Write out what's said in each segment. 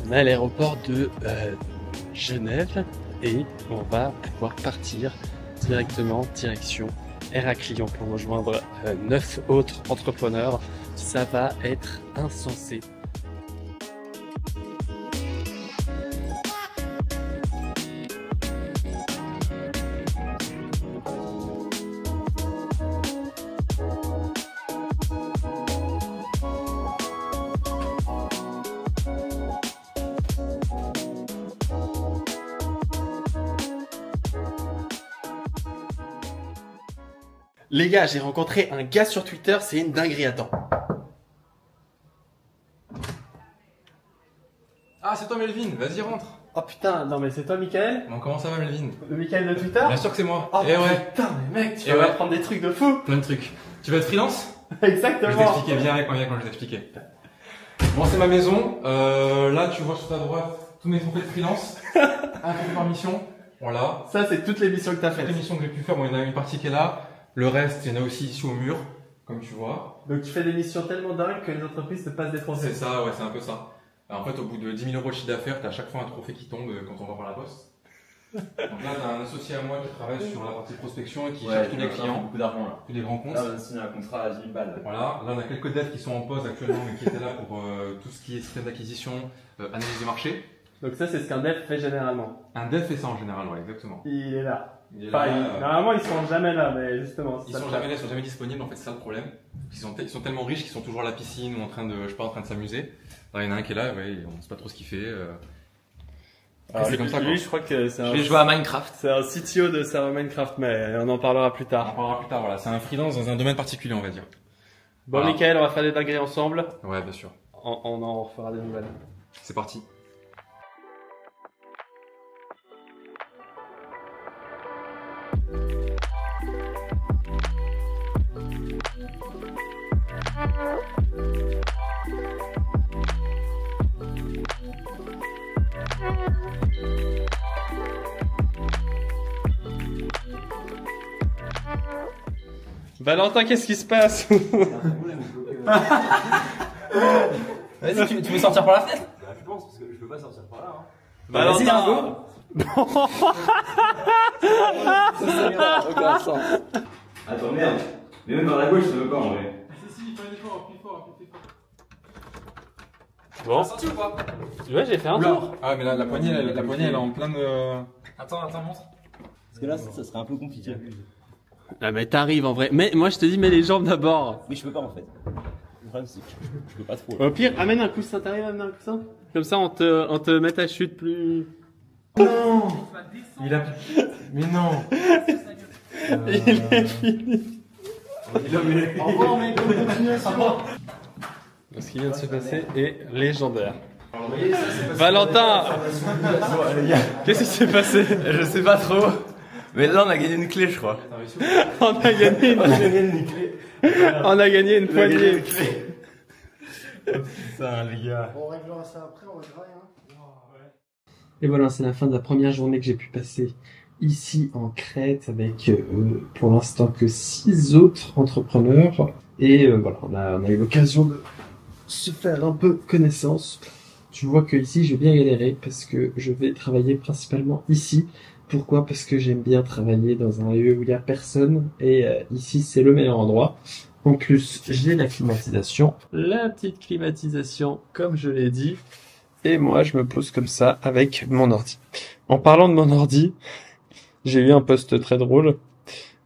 On est à l'aéroport de Genève et on va pouvoir partir directement direction Héraclion pour rejoindre 9 autres entrepreneurs. Ça va être insensé. Les gars, j'ai rencontré un gars sur Twitter, c'est une dinguerie, attends. Ah, c'est toi Melvin, vas-y rentre. Oh putain, non mais c'est toi Michael? Bon, comment ça va Melvin? Le Michael de Twitter? Bien sûr que c'est moi. Oh et ouais. putain, mais mec, tu vas m'apprendre des trucs de fou. Plein de trucs. Tu veux être freelance? Exactement. Je vais t'expliquer, viens avec moi quand je vais t'expliquer. Bon, c'est ma maison. Là, tu vois sur ta droite tous mes trophées de freelance. Un truc par mission. Voilà. Ça, c'est toutes les missions que t'as Toutes faites. les missions que j'ai pu faire, bon, il y en a une partie qui est là. Le reste, il y en a aussi ici au mur, comme tu vois. Donc tu fais des missions tellement dingues que les entreprises te passent des trophées. C'est ça, ouais, c'est un peu ça. En fait, au bout de 10 000 euros de chiffre d'affaires, t'as à chaque fois un trophée qui tombe quand on va par la poste. Donc là, t'as un associé à moi qui travaille sur la partie prospection et qui cherche tous les clients. Beaucoup d'argent là. Tous les grands comptes. Là, on a signé un contrat à 10 000 balles. Voilà, là on a quelques devs qui sont en pause actuellement mais qui étaient là pour tout ce qui est système d'acquisition, analyse de marché. Donc ça, c'est ce qu'un dev fait généralement. Un dev fait ça en général, ouais, exactement. Il est là. Il est Enfin, là, normalement, ils sont jamais là, mais justement. ils sont jamais là, ils sont jamais disponibles, en fait c'est ça le problème. Ils sont tellement riches qu'ils sont toujours à la piscine ou en train de, je sais pas, en train de s'amuser. Alors, il y en a un qui est là, ouais, on sait pas trop ce qu'il fait. Alors, c'est comme ça, quoi. lui, je crois que c'est Je vais jouer à Minecraft. c'est un CTO de serveur Minecraft, mais on en parlera plus On en tard. parlera plus tard, voilà, c'est un freelance dans un domaine particulier, on va dire. Bon, Voilà. Michael, on va faire des dingueries ensemble. Ouais, bien sûr. On en fera des nouvelles. C'est parti. Valentin, qu'est-ce qui se passe? Vas-y, tu veux sortir par la fenêtre? Bah, je pense, parce que je peux pas sortir par là. Hein. Valentin! Attends, merde. Mais même dans la gauche, ça veut pas en vrai. Si, il fait un effort, plus fort. Bon. Sorti ou pas? Ouais, j'ai fait un tour. Ah, mais là, la poignée, elle est en plein de... Attends, montre. Parce que là, ça serait un peu compliqué. Ah, mais t'arrives en vrai. Mais moi, je te dis, mets les jambes d'abord. Oui, je peux pas en fait. Le problème, c'est que je peux pas trop. Au pire, amène un coussin. T'arrives à amener un coussin? Comme ça, on te met ta chute plus. Non. Il a... Mais non. Il est fini. Au revoir, mec, on continue, ça va. Ce qui vient de se passer est légendaire. Valentin! Qu'est-ce qui s'est passé? Je sais pas trop. Mais là, on a gagné une clé, je crois. On a gagné une, on a gagné une poignée. Putain, les gars. On réglera ça après, on verra rien. Et voilà, c'est la fin de la première journée que j'ai pu passer ici en Crète avec pour l'instant que 6 autres entrepreneurs. Et voilà, on a eu l'occasion de se faire un peu connaissance. Tu vois que ici je vais bien galérer parce que je vais travailler principalement ici. Pourquoi? Parce que j'aime bien travailler dans un lieu où il y a personne et ici c'est le meilleur endroit. En plus, j'ai la climatisation, la petite climatisation comme je l'ai dit. Et moi, je me pose comme ça avec mon ordi. En parlant de mon ordi, j'ai eu un post très drôle.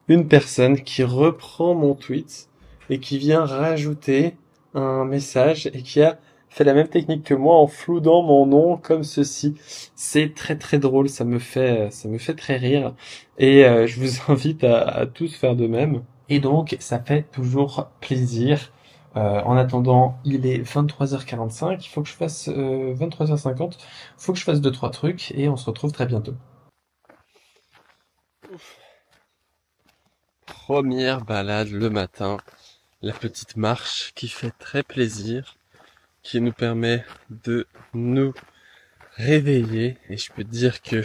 Une personne qui reprend mon tweet et qui vient rajouter un message et qui a fait la même technique que moi en floudant mon nom comme ceci. C'est très très drôle, ça me fait très rire. Et je vous invite à tous faire de même. Et donc, ça fait toujours plaisir. En attendant, il est 23h45, il faut que je fasse 23h50, il faut que je fasse 2-3 trucs et on se retrouve très bientôt. Première balade le matin, la petite marche qui fait très plaisir, qui nous permet de nous réveiller et je peux te dire que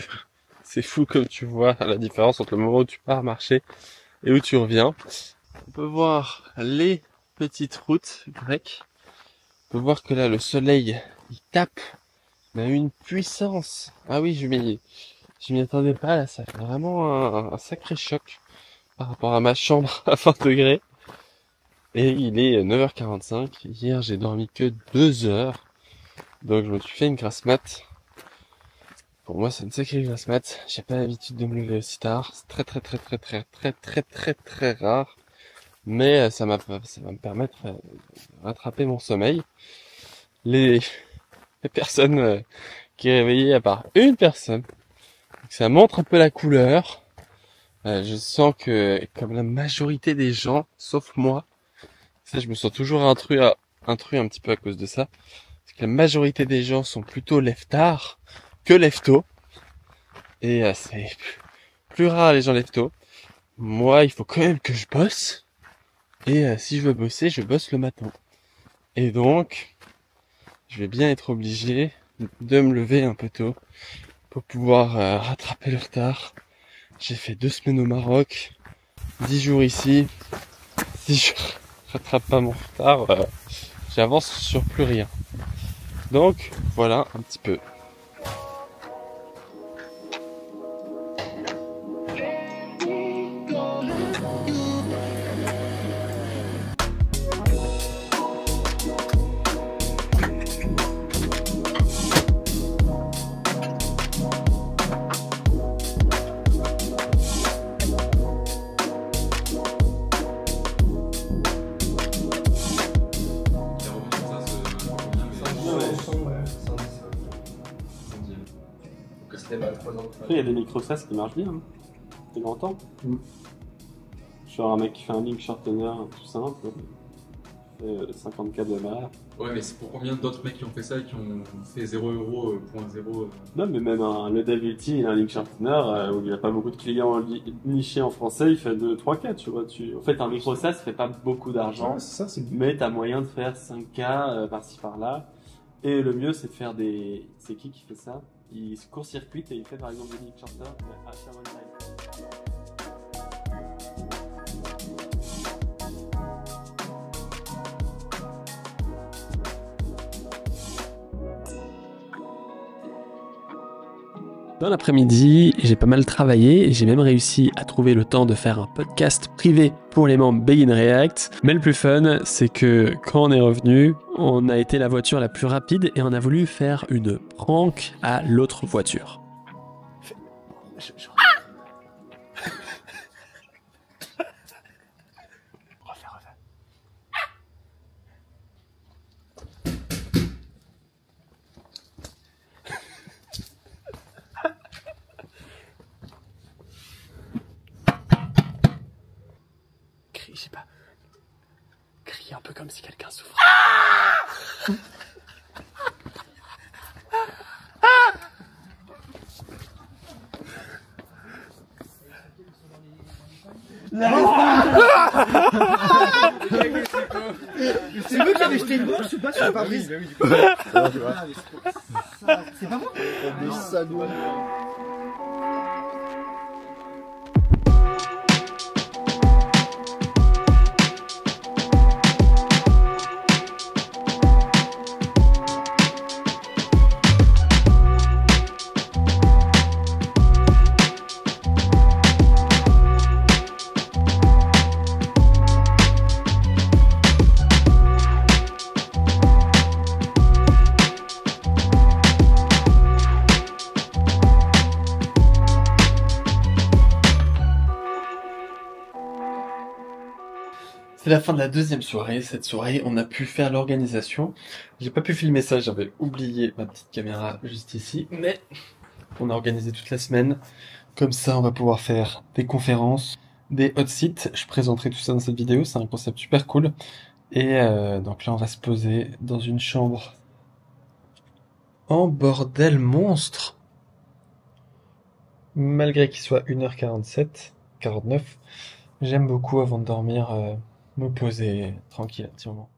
c'est fou comme tu vois la différence entre le moment où tu pars marcher et où tu reviens. On peut voir les petites routes grecques. On peut voir que là le soleil il tape Mais une puissance. Ah oui, je m'y attendais pas là, ça fait vraiment un sacré choc par rapport à ma chambre à 20 degrés. Et il est 9h45. Hier, j'ai dormi que 2 heures. Donc je me suis fait une grasse mat. Pour moi, c'est une sacrée grasse mat. J'ai pas l'habitude de me lever aussi tard. C'est très rare. Mais ça va me permettre de rattraper mon sommeil. Les personnes qui est réveillée, à part une personne, ça montre un peu la couleur. Je sens que, comme la majorité des gens, sauf moi, ça, je me sens toujours intrus un petit peu à cause de ça. Parce que la majorité des gens sont plutôt lève-tard que lève-tôt. Et c'est plus rare les gens lève-tôt. Moi, il faut quand même que je bosse. Et si je veux bosser, je bosse le matin. Et donc, je vais bien être obligé de me lever un peu tôt pour pouvoir rattraper le retard. J'ai fait 2 semaines au Maroc, 10 jours ici. Si je rattrape pas mon retard, j'avance sur plus rien. Donc voilà un petit peu. Après, il y a des micro-sas qui marchent bien. Hein. C'est longtemps. Genre un mec qui fait un link shortener tout simple, fait 54 de barre. Ouais, mais c'est pour combien d'autres mecs qui ont fait ça et qui ont fait 0 €, point 0 Non, mais même le DevUlti, il a un link shortener où il n'y a pas beaucoup de clients nichés en français, il fait 2-3K, tu vois. En fait, un micro-sas fait pas beaucoup d'argent, mais t'as moyen de faire 5K par-ci par-là. Et le mieux, c'est de faire des... C'est qui fait ça? Il se court-circuite et il fait par exemple des link shorteners à sa runtime. Dans l'après-midi, j'ai pas mal travaillé et j'ai même réussi à trouver le temps de faire un podcast privé pour les membres Begin React. Mais le plus fun, c'est que quand on est revenu, on a été la voiture la plus rapide et on a voulu faire une prank à l'autre voiture. Je sais pas, crier un peu comme si quelqu'un souffrait. C'est vous qui avez jeté une branche ou pas sur le pare-brise? C'est pas moi? Des salauds. C'est la fin de la deuxième soirée. Cette soirée, on a pu faire l'organisation. J'ai pas pu filmer ça, j'avais oublié ma petite caméra juste ici. Mais on a organisé toute la semaine. Comme ça, on va pouvoir faire des conférences, des hot seats. Je présenterai tout ça dans cette vidéo. C'est un concept super cool. Et donc là, on va se poser dans une chambre en bordel monstre. Malgré qu'il soit 1h47, 49, j'aime beaucoup avant de dormir me poser tranquille un petit moment.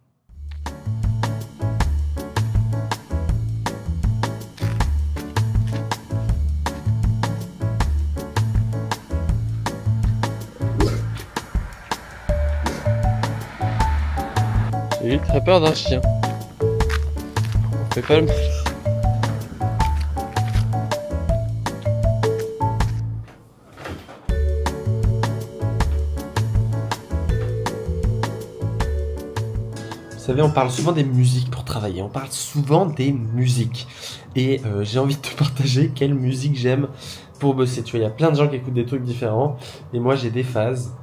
J'ai eu très peur d'un chien. On fait pas le mal. savez, on parle souvent des musiques pour travailler, on parle souvent des musiques. Et j'ai envie de te partager quelle musique j'aime pour bosser. Tu vois, il y a plein de gens qui écoutent des trucs différents, et moi j'ai des phases.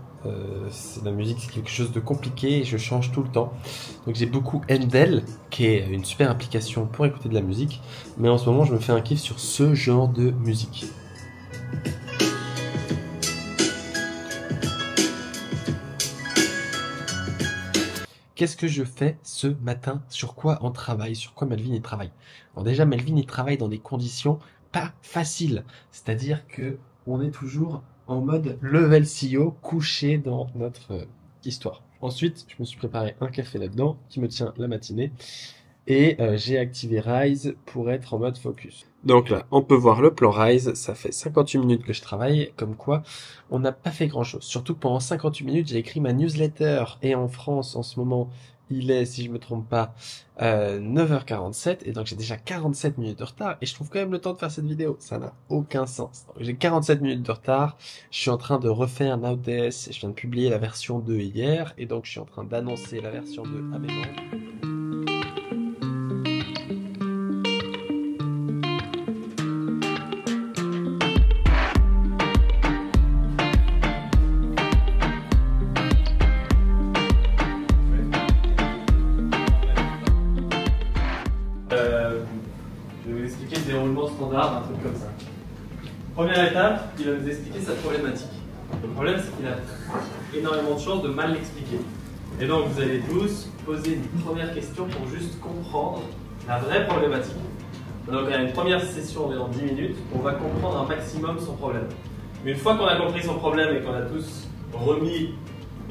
La musique, c'est quelque chose de compliqué et je change tout le temps. Donc j'ai beaucoup Endel, qui est une super application pour écouter de la musique, mais en ce moment je me fais un kiff sur ce genre de musique. Qu'est-ce que je fais ce matin? Sur quoi on travaille? Sur quoi Melvin il travaille? Alors déjà, Melvin il travaille dans des conditions pas faciles. C'est-à-dire que on est toujours en mode level CEO, couché dans notre histoire. Ensuite, je me suis préparé un café là-dedans qui me tient la matinée. Et j'ai activé Rise pour être en mode focus. Donc là, on peut voir le plan Rise, ça fait 58 minutes que je travaille, comme quoi on n'a pas fait grand chose. Surtout que pendant 58 minutes, j'ai écrit ma newsletter. Et en France, en ce moment, il est, si je me trompe pas, 9h47. Et donc j'ai déjà 47 minutes de retard. Et je trouve quand même le temps de faire cette vidéo. Ça n'a aucun sens. Donc j'ai 47 minutes de retard. Je suis en train de refaire Node.js. Je viens de publier la version 2 hier. Et donc je suis en train d'annoncer la version 2 à mes membres. Je vais vous expliquer le déroulement standard, un truc comme ça. Première étape, il va nous expliquer sa problématique. Le problème, c'est qu'il a énormément de chances de mal l'expliquer. Et donc, vous allez tous poser une première question pour juste comprendre la vraie problématique. Donc, à une première session dans 10 minutes, on va comprendre un maximum son problème. Mais une fois qu'on a compris son problème et qu'on a tous remis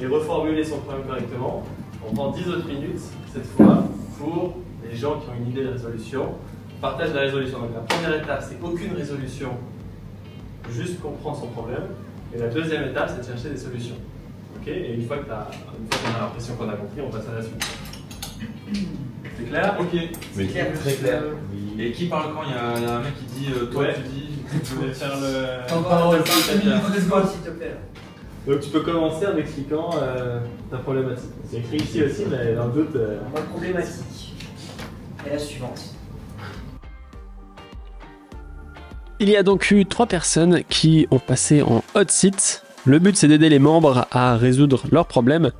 et reformulé son problème correctement, on prend 10 autres minutes, cette fois, pour les gens qui ont une idée de résolution. On partage la résolution. Donc la première étape, c'est aucune résolution, juste comprendre son problème. Et la deuxième étape, c'est de chercher des solutions. Ok? Et une fois qu'on a l'impression qu'on a compris, on passe à la suite. C'est clair? Ok. Mais Clair, très clair. Et qui parle quand? Il y a un mec qui dit toi Ouais. tu dis. Je vais faire le... En parole, s'il te plaît. Donc tu peux commencer en expliquant ta problématique. C'est écrit ici aussi, mais dans le doute... Ma problématique est la suivante. Il y a donc eu 3 personnes qui ont passé en hot seat. Le but, c'est d'aider les membres à résoudre leurs problèmes.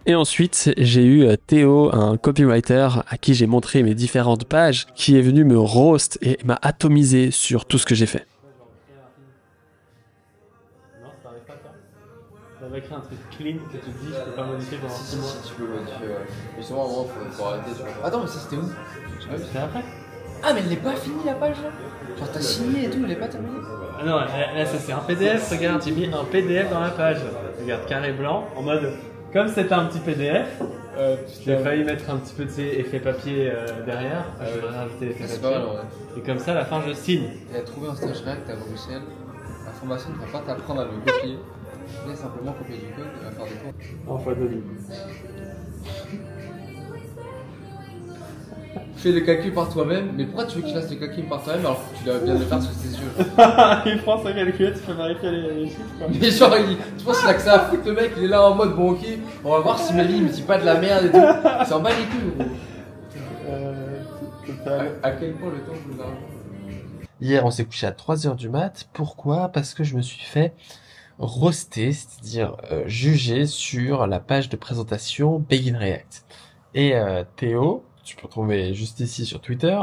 Et ensuite, j'ai eu Théo, un copywriter à qui j'ai montré mes différentes pages, qui est venu me roast et m'a atomisé sur tout ce que j'ai fait. Non, ça n'arrive pas toi. Ça va écrire un truc clean que tu te dis, je peux pas modifier pendant 6 mois. Si tu peux modifier, ouais. Justement, moi, faut arrêter. Tu vois. Attends, mais ça c'était où? C'est après. Ah, mais elle n'est pas finie la page là? Genre, t'as signé et tout, elle est pas terminée? Ah non, là ça c'est un PDF, regarde, j'ai mis un PDF dans la page. Regarde, carré blanc, en mode, comme c'était un petit PDF, j'ai failli mettre un petit peu de ces effets papier derrière, je vais rajouter l'effet C'est pas papier. mal, ouais. Et comme ça, à la fin, je signe. Elle a trouvé un stage React à Bruxelles. La formation ne va pas t'apprendre à le copier. Tu dois simplement copier du code et à faire des cours. En fois de vie. Fais le calcul par toi-même, mais pourquoi tu veux que je fasse le calcul par toi-même alors que tu dois bien le faire sous tes yeux? Il prend sa calculette, il fait vérifier les chiffres. Quoi. Mais genre, tu penses qu'il a que ça à foutre, le mec, il est là en mode bon, ok, on va voir si Melvin il me dit pas de la merde et tout. C'est en bas les couilles, gros. À quel point le temps vous l'argent? Hier, on s'est couché à 3h du mat. Pourquoi? Parce que je me suis fait roaster, c'est-à-dire juger sur la page de présentation Begin React. Et Théo, tu peux retrouver juste ici sur Twitter,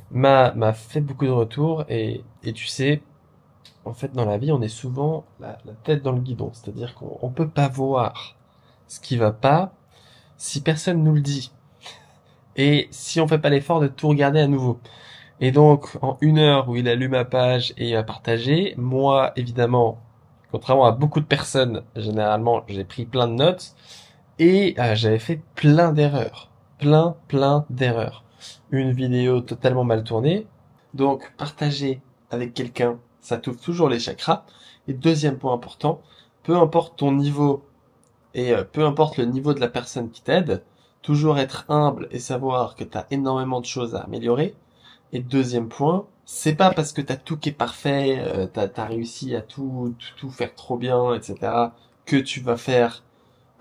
m'a fait beaucoup de retours et tu sais, en fait dans la vie on est souvent la tête dans le guidon, c'est-à-dire qu'on peut pas voir ce qui va pas si personne nous le dit et si on fait pas l'effort de tout regarder à nouveau. Et donc en 1 heure où il a lu ma page et il a partagé, moi évidemment, contrairement à beaucoup de personnes, généralement j'ai pris plein de notes et j'avais fait plein d'erreurs. Plein d'erreurs. Une vidéo totalement mal tournée. Donc, partager avec quelqu'un, ça t'ouvre toujours les chakras. Et deuxième point important, peu importe ton niveau et peu importe le niveau de la personne qui t'aide, toujours être humble et savoir que t'as énormément de choses à améliorer. Et deuxième point, c'est pas parce que t'as tout qui est parfait, t'as réussi à tout faire trop bien, etc., que tu vas faire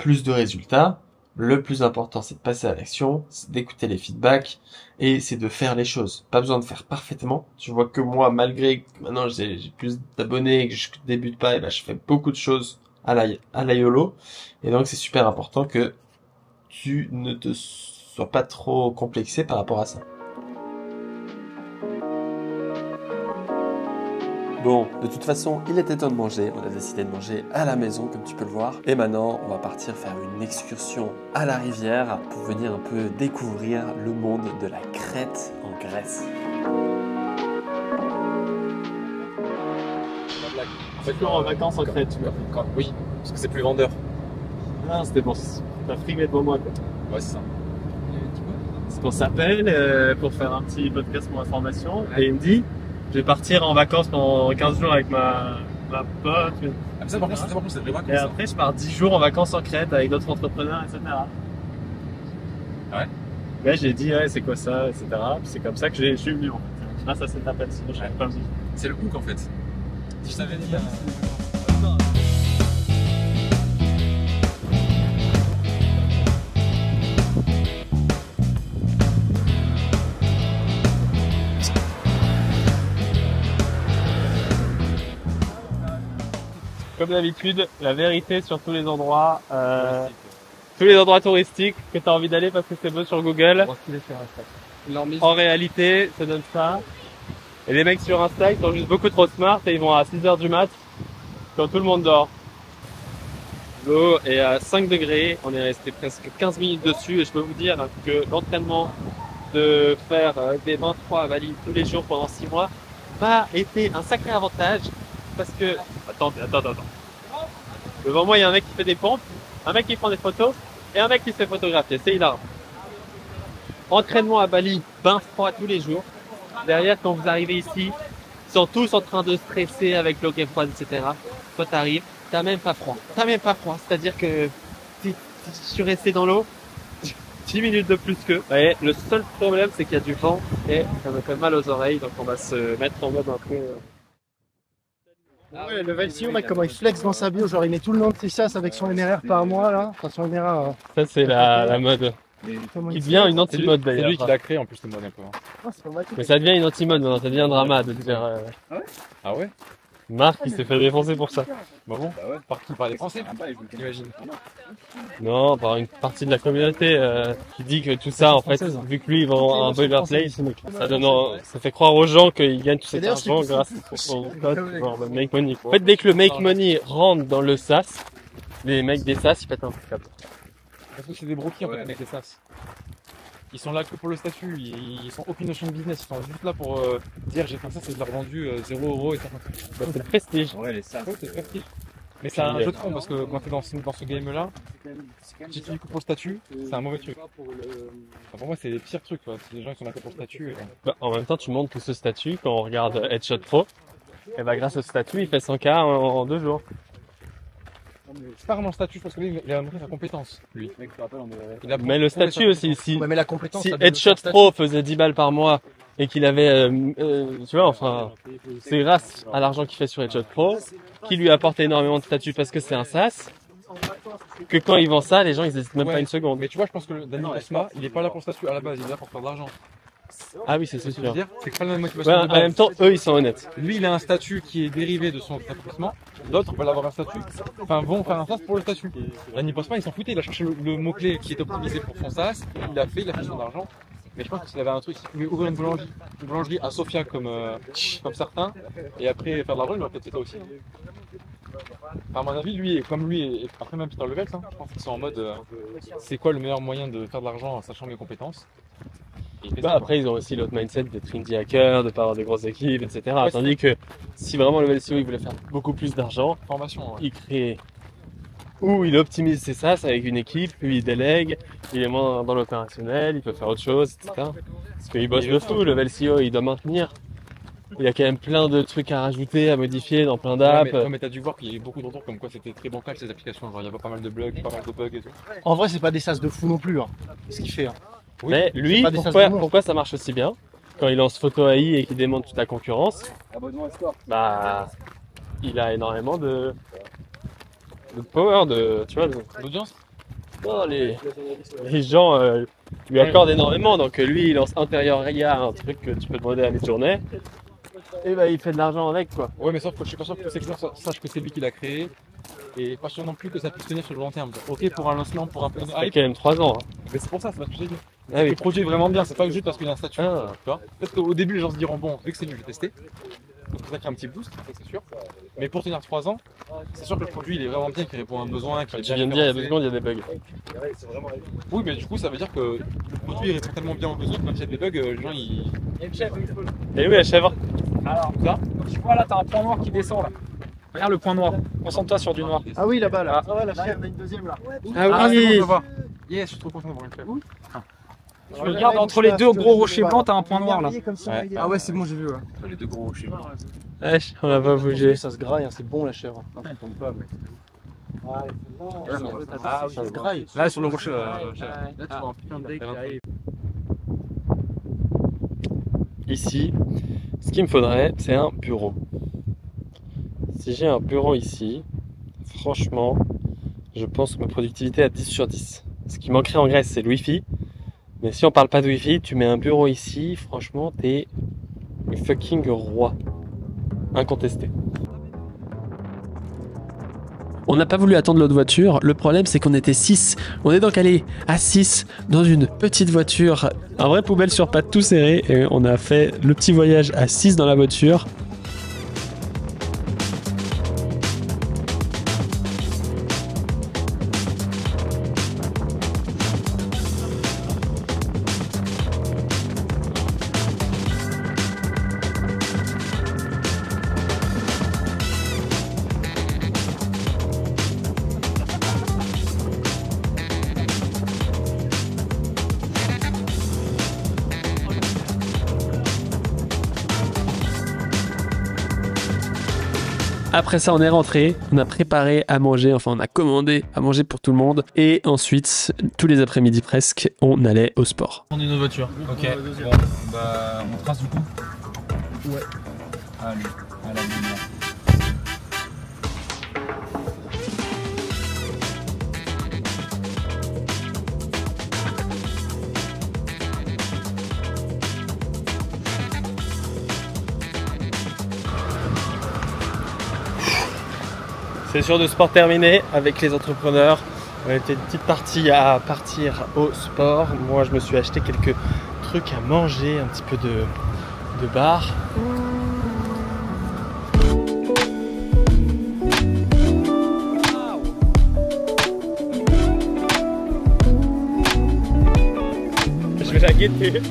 plus de résultats. Le plus important, c'est de passer à l'action, c'est d'écouter les feedbacks et c'est de faire les choses. Pas besoin de faire parfaitement. Tu vois que moi, malgré que maintenant j'ai plus d'abonnés et que je débute pas, et ben je fais beaucoup de choses à la YOLO. Et donc c'est super important que tu ne te sois pas trop complexé par rapport à ça. Bon, de toute façon, il était temps de manger. On a décidé de manger à la maison, comme tu peux le voir. Et maintenant, on va partir faire une excursion à la rivière pour venir un peu découvrir le monde de la Crète en Grèce. En fait, en vacances en Crète, tu vois. Oui, parce que c'est plus vendeur. Non, c'était bon. T'as frimé devant moi, quoi. Ouais, c'est ça. C'est qu'on s'appelle pour faire un petit podcast pour information. Et il me dit, je vais partir en vacances pendant 15 jours avec ma pote. Ah, mais ça, par contre, c'est des vraies Et après, je pars 10 jours en vacances en Crète avec d'autres entrepreneurs, etc. Ouais. Ouais, j'ai dit, ouais, c'est quoi ça, etc. Puis c'est comme ça que je suis venu, en fait. Grâce à cet appel, sinon je savais pas venir. C'est le hook en fait. Si je t'avais dit. Comme d'habitude, la vérité sur tous les endroits, touristiques que tu as envie d'aller parce que c'est beau sur Google. En réalité, ça donne ça. Et les mecs sur Insta, ils sont juste beaucoup trop smart et ils vont à 6h du mat quand tout le monde dort. L'eau est à 5 degrés, on est resté presque 15 minutes dessus et je peux vous dire que l'entraînement de faire des 23 à Bali tous les jours pendant 6 mois m'a été un sacré avantage parce que... Attends. Devant moi, il y a un mec qui fait des pompes, un mec qui prend des photos et un mec qui se fait photographier. C'est hilarant. Entraînement à Bali, bain froid tous les jours. Derrière, quand vous arrivez ici, ils sont tous en train de stresser avec l'eau qui est froide, etc. Toi, t'arrives, t'as même pas froid. C'est-à-dire que si je suis resté dans l'eau 10 minutes de plus qu'eux. Ouais, le seul problème, c'est qu'il y a du vent et ça me fait mal aux oreilles. Donc, on va se mettre en mode un peu... Ouais, le Velsio, mec, comment il flex dans sa bio, genre il met tout le nom de ses sas avec son NRR par mois là. Enfin, son NRR. Ça, c'est la mode. Qui devient une anti-mode C'est d'ailleurs. lui qui l'a créé en plus le mode un peu. C'est pas mal. Mais ça devient une anti-mode maintenant, ça devient un drama de dire. Ah ouais? Marc, il s'est fait défoncer pour ça. Bah bon? Par qui? Par les Français? J'imagine. Non, par une partie de la communauté qui dit que tout ça, en fait, vu que lui, il vend un boilerplate, ça fait croire aux gens qu'ils gagnent tout cet argent grâce à son code, genre le make money. En fait, dès que le make money rentre dans le SaaS, les mecs des SaaS, ils pètent un câble. Parce que c'est des broquiers en fait, avec les SaaS. Ils sont là que pour le statut, ils sont aucune notion de business, ils sont juste là pour dire j'ai fait ça, c'est de leur vendu 0 € et ça. Bah, c'est le prestige. Ouais, les ça. Ouais, c'est prestige. Mais c'est un jeu de fond parce que quand t'es dans ce game là, si tu dis que pour le statut, c'est un mauvais truc. Enfin, pour moi, c'est les pires trucs quoi. C'est des gens qui sont là que pour le statut. Bah, en même temps, tu montres que ce statut, quand on regarde Headshot Pro, et bah, grâce au statut, il fait 100K en 2 jours. C'est pas vraiment le statut, je pense que lui, il a montré sa compétence, lui. Mais le statut aussi, si Ouais, mais la compétence. si ça donne Headshot le statut. Pro faisait 10 balles par mois et qu'il avait, tu vois, enfin, c'est grâce à l'argent qu'il fait sur Headshot Pro, qui lui apporte énormément de statut parce que c'est un SaaS, que quand il vend ça, les gens ils hésitent même pas une seconde. Mais tu vois, je pense que Dani Cosma, il est pas là pour le statut à la base, il est là pour faire de l'argent. Ah oui, c'est Ce que je sûr. veux dire, c'est que pas la même motivation. Ouais, de en base. même temps, eux ils sont honnêtes. Lui, il a un statut qui est dérivé de son accomplissement. D'autres veulent avoir un statut. Enfin, vont faire un SaaS pour le statut. Dani Postma, il s'en foutait. Il a cherché le mot-clé qui est optimisé pour son SaaS. Il a fait son argent. Mais je pense que s'il avait un truc, s'il pouvait ouvrir une boulangerie à Sofia comme certains, et après faire de l'argent, il aurait peut-être fait ça aussi. Enfin, à mon avis, lui, et après même Peter Levels, je pense qu'ils sont en mode c'est quoi le meilleur moyen de faire de l'argent en sachant mes compétences. Bah, après, ils ont aussi l'autre mindset d'être indie hacker, de pas avoir de grosses équipes, etc. Tandis que si vraiment le VLCO il voulait faire beaucoup plus d'argent, Formation, ouais. il crée ou il optimise ses SaaS avec une équipe, puis il délègue, il est moins dans l'opérationnel, il peut faire autre chose, etc. Parce qu'il bosse de fou, le VLCO il doit maintenir. Il y a quand même plein de trucs à rajouter, à modifier dans plein d'apps. Ouais, mais t'as dû voir qu'il y a eu beaucoup de retours comme quoi c'était très bancal ces applications. Genre, il y avait pas mal de bugs, pas mal de bugs et tout. En vrai, c'est pas des sas de fou non plus, hein. C'est ce qu'il fait. Hein. Oui, Mais lui, c'est pas des SaaS de monstres. pourquoi ça marche aussi bien? Quand il lance Photo AI et qu'il démonte toute la concurrence, bah, il a énormément de power, tu vois, l'audience. Non, les gens lui accordent énormément. Donc lui, il lance intérieur RIA, un truc que tu peux demander à mi-journée. Et bah il fait de l'argent avec quoi. Ouais, mais sauf que je suis pas sûr que ces clients sachent que c'est lui qui l'a créé. Et pas sûr non plus que ça puisse tenir sur le long terme. Ok, pour un lancement, pour un peu de Il y a hype. quand même 3 ans. Hein. Mais c'est pour ça, c'est pas ce que j'ai dit. Ah oui. Le produit est vraiment bien, c'est pas juste parce qu'il a un statut. Ah. Tu vois. Peut-être qu'au début, les gens se diront bon, vu que c'est lui, je vais tester. Donc ça crée un petit boost, ça c'est sûr. Mais pour tenir 3 ans, c'est sûr que le produit il est vraiment bien, qu'il répond à un besoin. Tu viens de dire il y a 2 secondes, il y a des bugs. Oui, mais du coup, ça veut dire que le produit il répond tellement bien aux besoins que même s'il y a des bugs, les gens ils. Et oui, la chèvre. Alors, ça, tu vois là, t'as un point noir qui descend là. Regarde le point noir. Concentre-toi sur du noir. Ah oui, là-bas, là. Ah ouais, là, il y en a une deuxième, là. Ah c'est bon, oui. je vois. Yes, je suis trop content d'avoir une chèvre. Tu regardes entre les deux gros rochers blancs, t'as un point noir là. Ouais. Ah ouais, c'est bon, j'ai vu. Ouais. Les deux gros rochers. Wesh, on a pas bougé. Ça se graille, hein, c'est bon la chèvre. Ça tombe pas, mais. Ah oui, ça se graille. Là, sur le rocher, là, tu vois un putain de deck qui arrive. Ici, ce qu'il me faudrait, c'est un bureau. Si j'ai un bureau ici, franchement, je pense que ma productivité est à 10 sur 10. Ce qui manquerait en Grèce, c'est le Wi-Fi. Mais si on parle pas de Wi-Fi, tu mets un bureau ici, franchement, t'es le fucking roi. Incontesté. On n'a pas voulu attendre l'autre voiture. Le problème, c'est qu'on était 6. On est donc allé à 6 dans une petite voiture, un vrai poubelle sur pattes tout serré. Et on a fait le petit voyage à 6 dans la voiture. Après ça, on est rentré, on a préparé à manger, enfin on a commandé à manger pour tout le monde. Et ensuite, tous les après-midi presque, on allait au sport. On est une voiture. Ok. Bon, bah, on trace du coup. Ouais. Allez, à la lumière. C'est sûr de sport terminé avec les entrepreneurs. On était une petite partie à partir au sport. Moi, je me suis acheté quelques trucs à manger, un petit peu de bar. Je vais la guetter.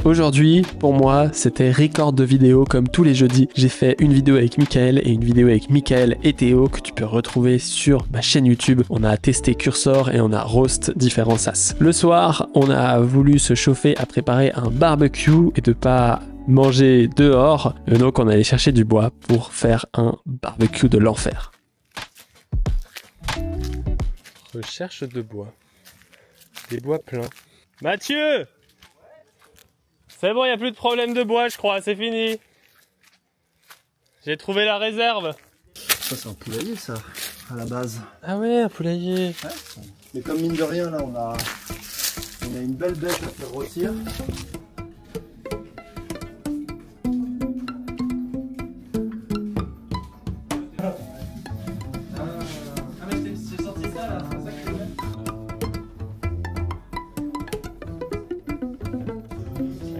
Aujourd'hui, pour moi, c'était record de vidéos comme tous les jeudis. J'ai fait une vidéo avec Mickaël et une vidéo avec Mickaël et Théo que tu peux retrouver sur ma chaîne YouTube. On a testé Cursor et on a roast différents sas. Le soir, on a voulu se chauffer à préparer un barbecue et de pas manger dehors. Et donc, on allait chercher du bois pour faire un barbecue de l'enfer. Recherche de bois. Des bois pleins. Mathieu! C'est bon, il n'y a plus de problème de bois, je crois, c'est fini. J'ai trouvé la réserve. Ça, c'est un poulailler, ça, à la base. Ah ouais, un poulailler. Ouais. Mais comme mine de rien, là, on a une belle bête à faire rôtir.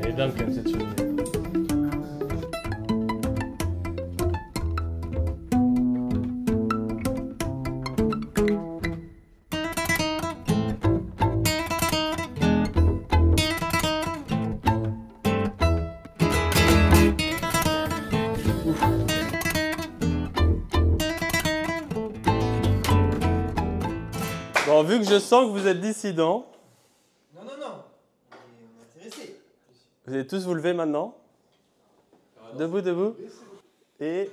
Elle est dingue comme cette cheminée. Bon, vu que je sens que vous êtes dissidents. Non, non, non. On est intéressés. Vous allez tous vous lever maintenant. Debout, debout. Et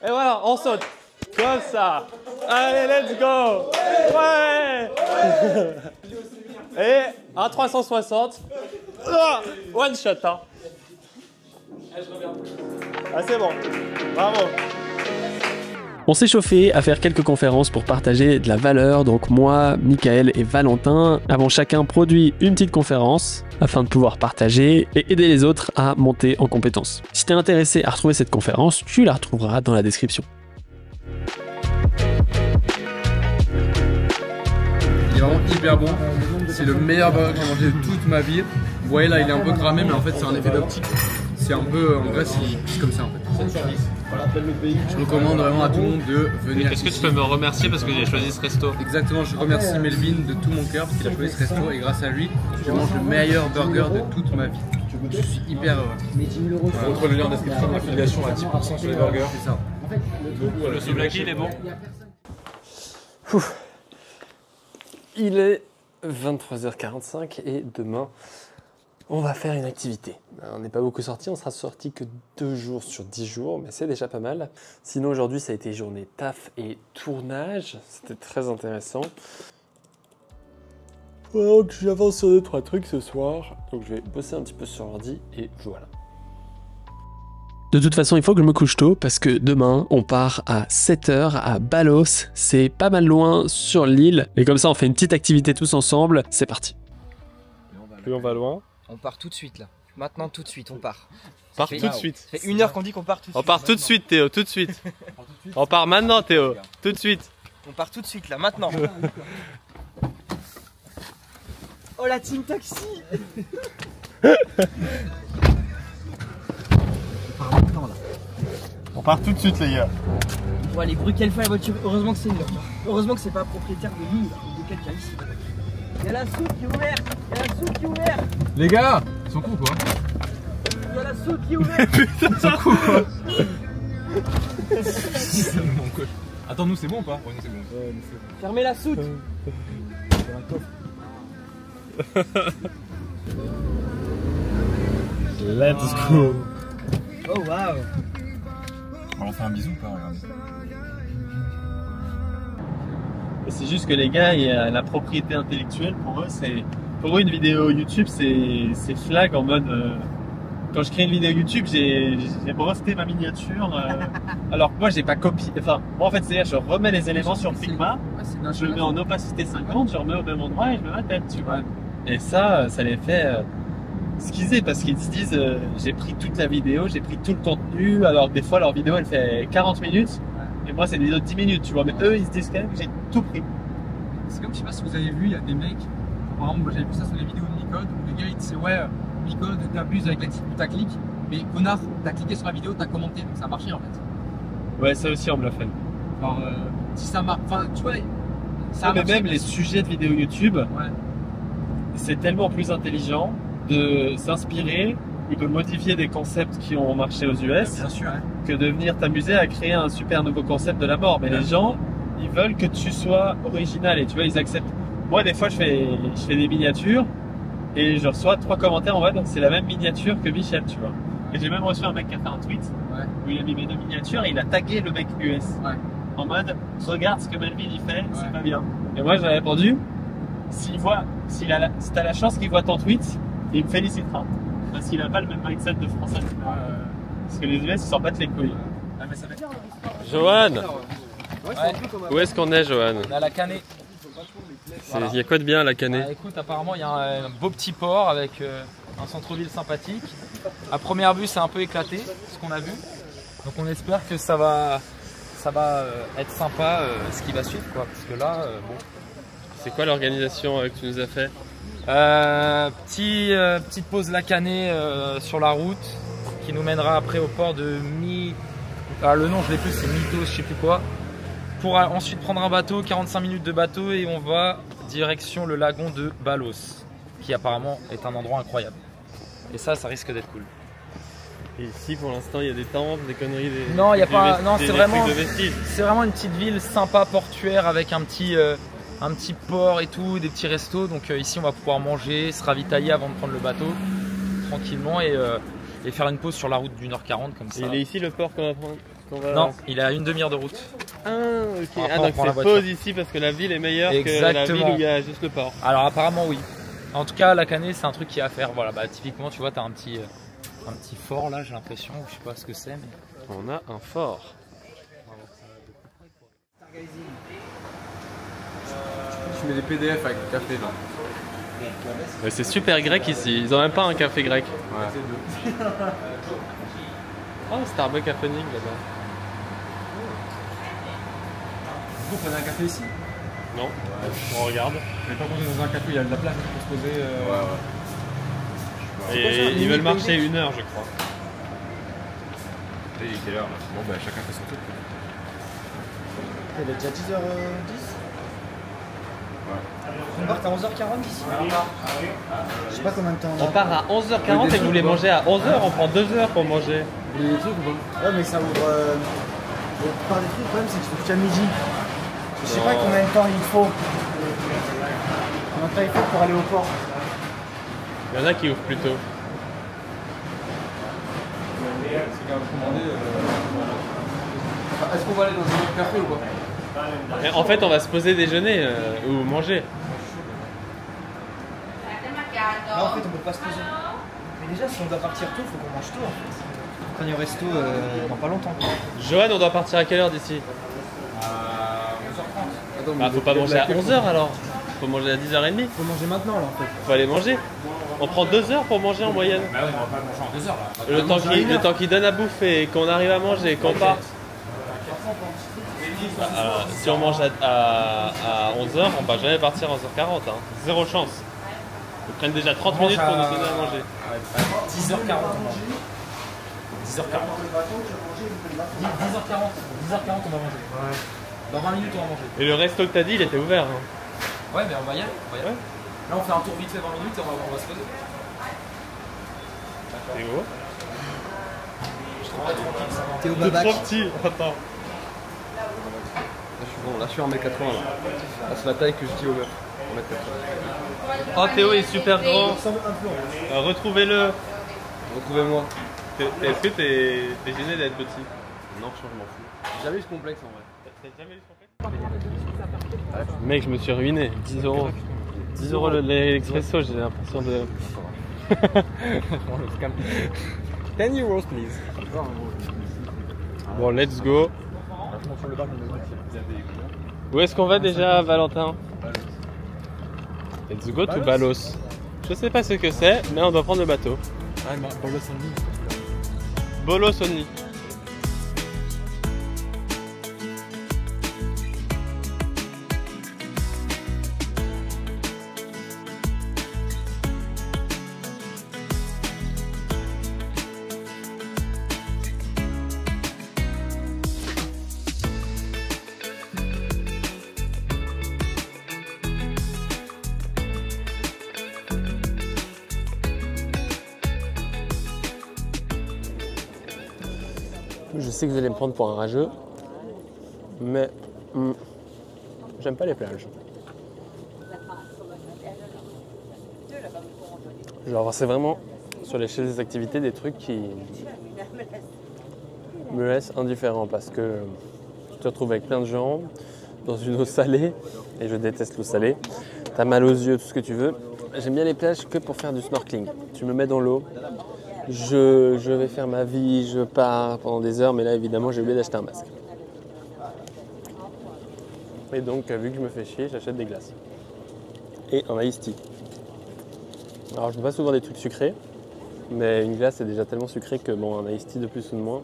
voilà, on saute. Comme ça. Allez, let's go. Ouais. Et un 360. One shot, hein. Ah, c'est bon. Bravo. On s'est chauffé à faire quelques conférences pour partager de la valeur, donc moi, Michael et Valentin avons chacun produit une petite conférence afin de pouvoir partager et aider les autres à monter en compétences. Si t'es intéressé à retrouver cette conférence, tu la retrouveras dans la description. Il est vraiment hyper bon. C'est le meilleur burger que j'ai mangé de toute ma vie. Vous voyez là, il est un peu cramé, mais en fait, c'est un effet d'optique. C'est un peu, en vrai, c'est comme ça en fait. 7 sur 10. Voilà. Je recommande vraiment à tout le monde de venir. Est-ce que tu peux me remercier parce que j'ai choisi ce resto? Exactement, je remercie Melvin de tout mon cœur parce qu'il a choisi ce resto et grâce à lui, je mange le meilleur burger de toute ma vie. Je suis hyper heureux. On retrouve le lien en description de l'affiliation à 10% sur les burgers. C'est ça. Le souvlaki, il est bon. Il est 23h45 et demain, on va faire une activité. On n'est pas beaucoup sorti, on sera sorti que 2 jours sur 10 jours, mais c'est déjà pas mal. Sinon aujourd'hui ça a été journée taf et tournage, c'était très intéressant. Donc j'avance sur 2-3 trucs ce soir, donc je vais bosser un petit peu sur l'ordi et voilà. De toute façon, il faut que je me couche tôt parce que demain, on part à 7h à Balos. C'est pas mal loin sur l'île. Et comme ça, on fait une petite activité tous ensemble. C'est parti. Plus on va loin. On part tout de suite là. Maintenant tout de suite, on part. On part tout de suite. Ça fait 1 heure qu'on dit qu'on part tout de suite. On part tout de suite, Théo, tout de suite. On part maintenant, Théo, tout de suite. On part tout de suite là, maintenant. Oh la team taxi. On part tout de suite, les gars. Ouais, les bruits qu'elle fait la voiture, heureusement que c'est une voiture. Heureusement que c'est pas propriétaire de nous, de quelqu'un ici. Il y a la soupe qui est ouverte. Il y a la soupe qui est ouverte. Les gars, ils sont cons quoi. Il y a la soupe qui est ouverte. Putain, ils sont cons quoi. Attends, nous c'est bon ou pas? Ouais, nous c'est bon. Ouais, nous, c'est bon. Fermez la soute. Let's go. Oh waouh. On fait un bisou ou pas? Regardez. C'est juste que les gars, il y a la propriété intellectuelle pour eux, c'est pour eux une vidéo YouTube, c'est flag en mode quand je crée une vidéo YouTube, j'ai breveté ma miniature. Alors que moi, j'ai pas copié. Enfin, moi en fait, c'est-à-dire, je remets les éléments sur Figma, je le mets en opacité 50, je remets au même endroit et je mets ma tête, tu vois. Et ça les fait squeezer parce qu'ils se disent j'ai pris toute la vidéo, j'ai pris tout le contenu, alors que des fois leur vidéo elle fait 40 minutes et moi c'est des vidéos de 10 minutes, tu vois. Mais eux ils se disent quand même que j'ai tout pris. C'est comme, je sais pas si vous avez vu, il y a des mecs, par exemple, moi j'avais vu ça sur les vidéos de Micode, où le gars il disait ouais, Micode t'abuses avec la petite putaclic, mais connard, t'as cliqué sur la vidéo, t'as commenté, donc ça a marché en fait. Ouais, ça aussi on me l'a fait. Alors, si ça marche, enfin tu vois, ça mais même les sujets de vidéos YouTube, ouais. C'est tellement plus intelligent de s'inspirer ou de modifier des concepts qui ont marché aux US, bien sûr, hein, que de venir t'amuser à créer un super nouveau concept de la mort. Mais les gens, ils veulent que tu sois original et tu vois, ils acceptent. Moi, des fois, je fais des miniatures et je reçois 3 commentaires en mode c'est la même miniature que Michel, tu vois. Et j'ai même reçu un mec qui a fait un tweet où il a mis mes 2 miniatures et il a tagué le mec US en mode regarde ce que Melvin il fait, c'est pas bien. Et moi, j'avais répondu si t'as la chance qu'il voit ton tweet, il me félicitera. Parce qu'il a pas le même mindset de français. Parce que les US, ils s'en battent les couilles. Johan, où est-ce qu'on est, Johan? On est à la Canée. Il y a quoi de bien à la Canée? Écoute, apparemment, il y a un beau petit port avec un centre-ville sympathique. À première vue, c'est un peu éclaté, ce qu'on a vu. Donc on espère que ça va être sympa ce qui va suivre, quoi. Parce que là, bon. C'est quoi l'organisation que tu nous as fait? Petite pause lacanée sur la route qui nous mènera après au port de le nom je l'ai plus, c'est Mythos, je sais plus quoi. Pour ensuite prendre un bateau, 45 minutes de bateau et on va direction le lagon de Balos, qui apparemment est un endroit incroyable. Et ça risque d'être cool. Et ici pour l'instant il y a des temples, des conneries, des... Non, il n'y a pas. Non, c'est vraiment une petite ville sympa portuaire avec un petit port et tout, des petits restos. Donc ici on va pouvoir manger, se ravitailler avant de prendre le bateau tranquillement et faire une pause sur la route du Nord 40 comme ça. Et il est ici le port qu'on va prendre? Non, il est à une demi-heure de route. Ah ok, donc c'est pause ici parce que la ville est meilleure que la ville où il y a juste le port. Alors apparemment oui. En tout cas, la cannée, c'est un truc qui est à faire. Voilà, bah typiquement, tu vois, t'as un petit fort là, j'ai l'impression. Je sais pas ce que c'est, mais. On a un fort. Tu mets des PDF avec le café là. Mais c'est super grec ici, ils ont même pas un café grec. Ouais. Oh, Starbucks happening là-bas. Vous prenez un café ici? Non, on regarde. Mais pas qu'on est dans un café, il y a de la place pour se poser. Et ils veulent marcher 1 heure, je crois. Il est quelle heure là? Bon, bah chacun fait son truc. Il est déjà 10h10. On part à 11h40 ici. Je sais pas combien de temps on a. On part à 11h40 et vous voulez manger à 11h, on prend 2 heures pour manger. Vous voulez des trucs ou pas? Ouais, mais ça ouvre. La plupart des trucs, le problème, c'est qu'il faut jusqu'à midi. Je sais pas combien de temps il faut. Combien de temps il faut pour aller au port. Il y en a qui ouvrent plus tôt. Est-ce qu'on va aller dans un autre café ou pas? Et en fait, on va se poser déjeuner ou manger. Là, en fait, on peut pas se poser. Mais déjà, si on doit partir tôt, faut qu'on mange tôt en fait. Quand il y a au resto dans pas longtemps. Johan, on doit partir à quelle heure d'ici? À 11h30. Attends, Bah, faut pas manger à 11h alors. Faut manger à 10h30. Faut manger maintenant là en fait. Faut aller manger. On prend 2 heures pour manger en moyenne. Bah ouais, on va pas manger en 2 heures là. Le temps qu'il donne à bouffer et qu'on arrive à manger et qu'on parte. Si on mange à 11h, on va jamais partir à 11h40. Hein. Zéro chance. Ils prennent déjà 30 minutes pour nous donner à manger. 10h40 on mange. 10h40. 10h40 on va manger. Ouais. Dans 20 minutes on va manger. Et le resto que t'as dit, il était ouvert. Hein. Ouais, mais on va y aller. Ouais. Là on fait un tour vite fait 20 minutes et on va se poser. C'est gros. T'es au C'est babac. trop petit. Attends. Là je suis en 1m80 là. Là c'est la taille que je dis au meuf. 1m80. Oh, Théo est super grand. ressemble un peu en fait. Retrouvez-le. Retrouvez-moi. Est-ce que t'es gêné d'être petit? Non, je m'en fous. J'ai jamais eu ce complexe en vrai. T'as jamais eu ce complexe? Mec, je me suis ruiné. 10 euros. 10 euros l'expresso, j'ai l'impression de. 10 euros, please. Bon, let's go. Où est-ce qu'on va déjà, Valentin? Let's go to Balos. Je sais pas ce que c'est, mais on doit prendre le bateau. Ah, Bolos only. Bolos only. Je sais que vous allez me prendre pour un rageux, mais j'aime pas les plages. Genre, c'est vraiment sur l'échelle des activités des trucs qui me laissent indifférent parce que tu te retrouves avec plein de gens dans une eau salée, et je déteste l'eau salée. T'as mal aux yeux, tout ce que tu veux. J'aime bien les plages que pour faire du snorkeling. Tu me mets dans l'eau. Je vais faire ma vie, je pars pendant des heures, mais là évidemment j'ai oublié d'acheter un masque. Et donc vu que je me fais chier, j'achète des glaces. Et un iced tea. Alors je ne bois pas souvent des trucs sucrés, mais une glace est déjà tellement sucré que bon, un iced tea de plus ou de moins,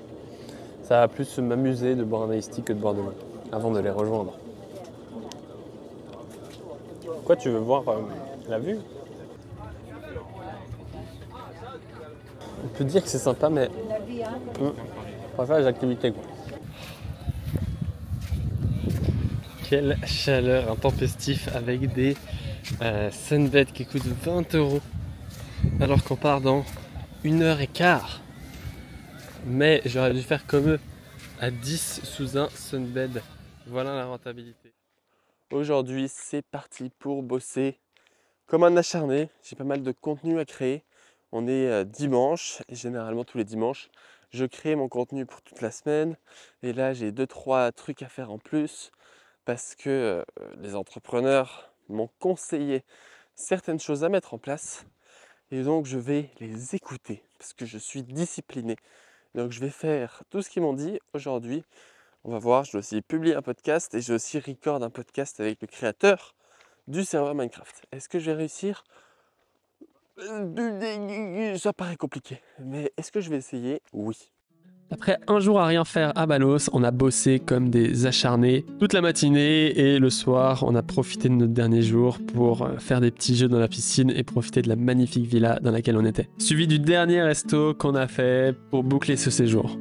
ça va plus m'amuser de boire un iced tea que de boire de l'eau, avant de les rejoindre. Quoi, tu veux voir la vue? On peut dire que c'est sympa, mais on va faire les activités quoi. Quelle chaleur intempestif avec des sunbeds qui coûtent 20 € alors qu'on part dans 1h15. Mais j'aurais dû faire comme eux à 10 sous un sunbed. Voilà la rentabilité. Aujourd'hui, c'est parti pour bosser comme un acharné. J'ai pas mal de contenu à créer. On est dimanche et généralement tous les dimanches, je crée mon contenu pour toute la semaine. Et là, j'ai 2-3 trucs à faire en plus parce que les entrepreneurs m'ont conseillé certaines choses à mettre en place. Et donc je vais les écouter parce que je suis discipliné. Donc je vais faire tout ce qu'ils m'ont dit aujourd'hui. On va voir, je dois aussi publier un podcast et je dois aussi record un podcast avec le créateur du serveur Minecraft. Est-ce que je vais réussir? Ça paraît compliqué, mais est-ce que je vais essayer? Oui. Après un jour à rien faire à Balos, on a bossé comme des acharnés toute la matinée et le soir, on a profité de notre dernier jour pour faire des petits jeux dans la piscine et profiter de la magnifique villa dans laquelle on était. Suivi du dernier resto qu'on a fait pour boucler ce séjour.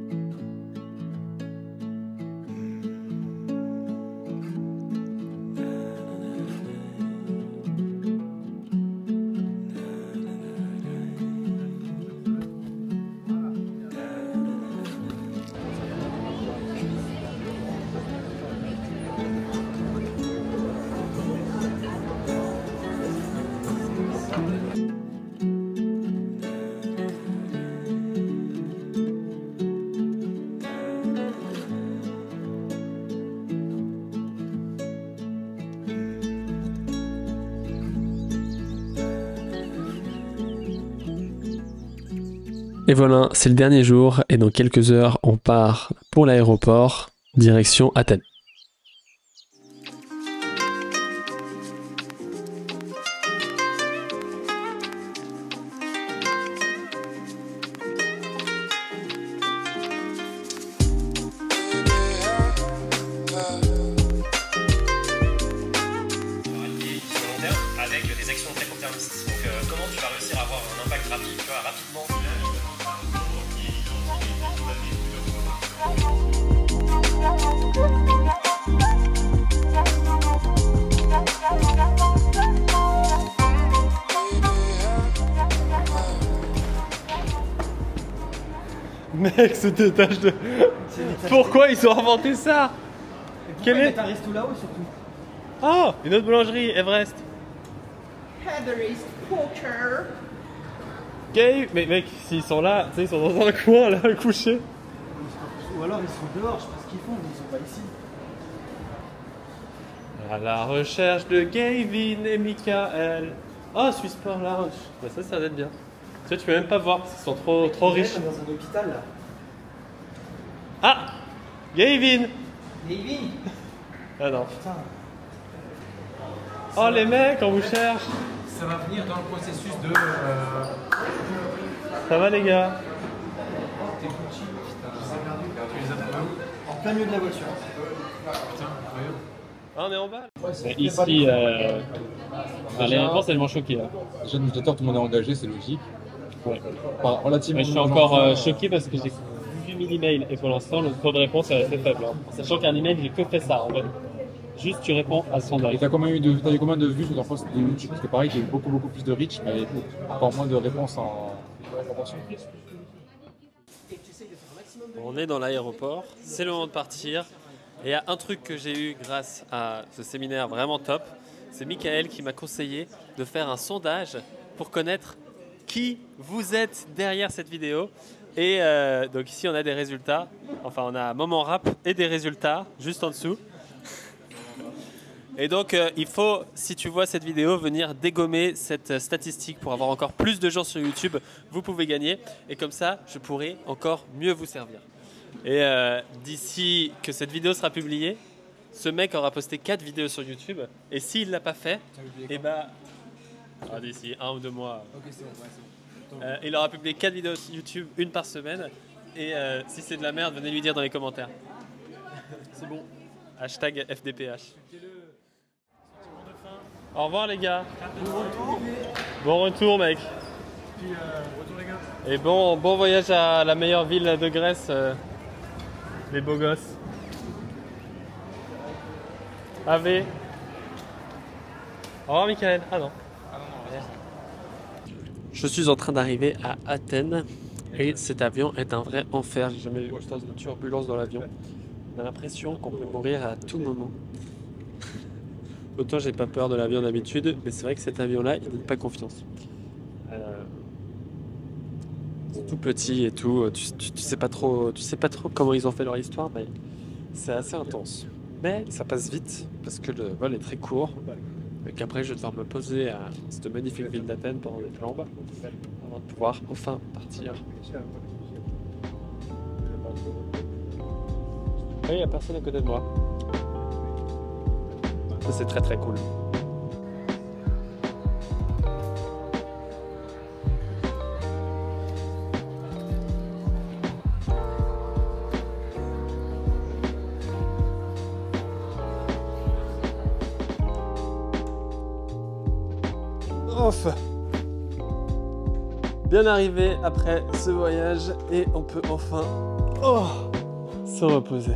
Et voilà, c'est le dernier jour et dans quelques heures, on part pour l'aéroport, direction Athènes. Avec des actions très court-termistes. Donc comment tu vas réussir à avoir un impact rapide, tu vois, rapidement. Mec, ce détache de... Pourquoi ils ont inventé ça? Quel est un resto là-haut surtout? Oh, une autre boulangerie, Everest. Everest Poker. Gay, mais mec, s'ils sont là, tu sais, ils sont dans un coin là, couchés. Ou alors ils sont dehors, je sais pas ce qu'ils font, mais ils sont pas ici. À la recherche de Gavin et Michael. Oh, Swiss Sport Lounge. Bah ça doit être bien. Tu sais, tu peux même pas voir parce qu'ils sont trop riches. Dans un hôpital là. Ah, Gavin. Gavin. Ah non. Putain. Oh les mecs, on vous cherche. Ça va venir dans le processus de... Ça va les gars? T'es Gucci, tu les as trouvés où? En plein milieu de la voiture. Putain, incroyable. Ah, on est en bas. Ici, les enfants c'est tellement choqué là. Déjà, newsletter, tout le monde est engagé, c'est logique. Ouais. Enfin, relativement. Je suis encore choqué parce que j'ai 18 000 emails et pour l'instant le taux de réponse est assez faible. Hein. Sachant qu'un email, j'ai que fait ça en fait. Juste tu réponds à son Et t'as eu combien de vues sur ton post de YouTube? Parce que pareil, j'ai eu beaucoup plus de reach, mais encore moins de réponses en proportion. On est dans l'aéroport, c'est le moment de partir. Et il y a un truc que j'ai eu grâce à ce séminaire vraiment top, c'est Michael qui m'a conseillé de faire un sondage pour connaître qui vous êtes derrière cette vidéo. Et donc ici on a des résultats, enfin on a Moment Rap et des résultats juste en dessous. Et donc il faut, si tu vois cette vidéo, venir dégommer cette statistique pour avoir encore plus de gens sur YouTube. Vous pouvez gagner et comme ça je pourrai encore mieux vous servir. Et d'ici que cette vidéo sera publiée, ce mec aura posté 4 vidéos sur YouTube. Et s'il ne l'a pas fait, et bah, d'ici 1 ou 2 mois, Ok, c'est bon, ouais, c'est bon. il aura publié 4 vidéos sur YouTube, une par semaine. Et si c'est de la merde, venez lui dire dans les commentaires. C'est bon. Hashtag FDPH. Au revoir les gars. Bon retour mec. Puis, retour les gars. Et bon voyage à la meilleure ville de Grèce, les beaux gosses. Ave. Au revoir Michael. Ah non. Je suis en train d'arriver à Athènes et cet avion est un vrai enfer. J'ai jamais eu autant de turbulence dans l'avion. On a l'impression qu'on peut mourir à tout moment. Autant j'ai pas peur de l'avion d'habitude, mais c'est vrai que cet avion-là, il donne pas confiance. C'est tout petit et tout. Tu sais pas trop comment ils ont fait leur histoire, mais c'est assez intense. Mais ça passe vite parce que le vol est très court Et qu'après je vais devoir me poser à cette magnifique ville d'Athènes pendant des plombes avant de pouvoir enfin partir. Et il n'y a personne à côté de moi. Ça c'est très très cool. Ouf. Bien arrivé après ce voyage et on peut enfin se reposer.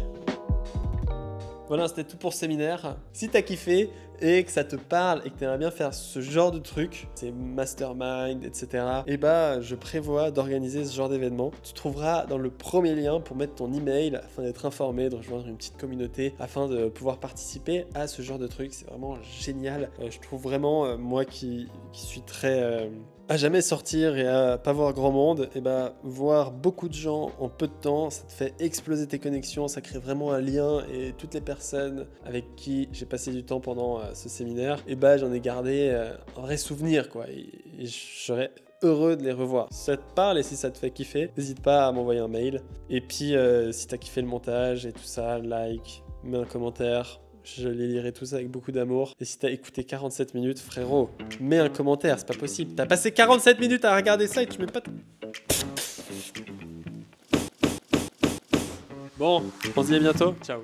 Voilà, c'était tout pour ce séminaire. Si t'as kiffé et que ça te parle et que t'aimerais bien faire ce genre de truc, c'est mastermind, etc. Et bah, je prévois d'organiser ce genre d'événement. Tu trouveras dans le premier lien pour mettre ton email afin d'être informé, de rejoindre une petite communauté afin de pouvoir participer à ce genre de truc. C'est vraiment génial. Je trouve vraiment, moi qui suis très... à jamais sortir et à pas voir grand monde, et bah voir beaucoup de gens en peu de temps, ça te fait exploser tes connexions, ça crée vraiment un lien et toutes les personnes avec qui j'ai passé du temps pendant ce séminaire, et bah j'en ai gardé un vrai souvenir quoi, et je serais heureux de les revoir. Si ça te parle et si ça te fait kiffer, n'hésite pas à m'envoyer un mail. Et puis si t'as kiffé le montage et tout ça, like, mets un commentaire. Je les lirai tous avec beaucoup d'amour. Et si t'as écouté 47 minutes, frérot, mets un commentaire, c'est pas possible. T'as passé 47 minutes à regarder ça et tu mets pas... Bon, on se dit à bientôt. Ciao.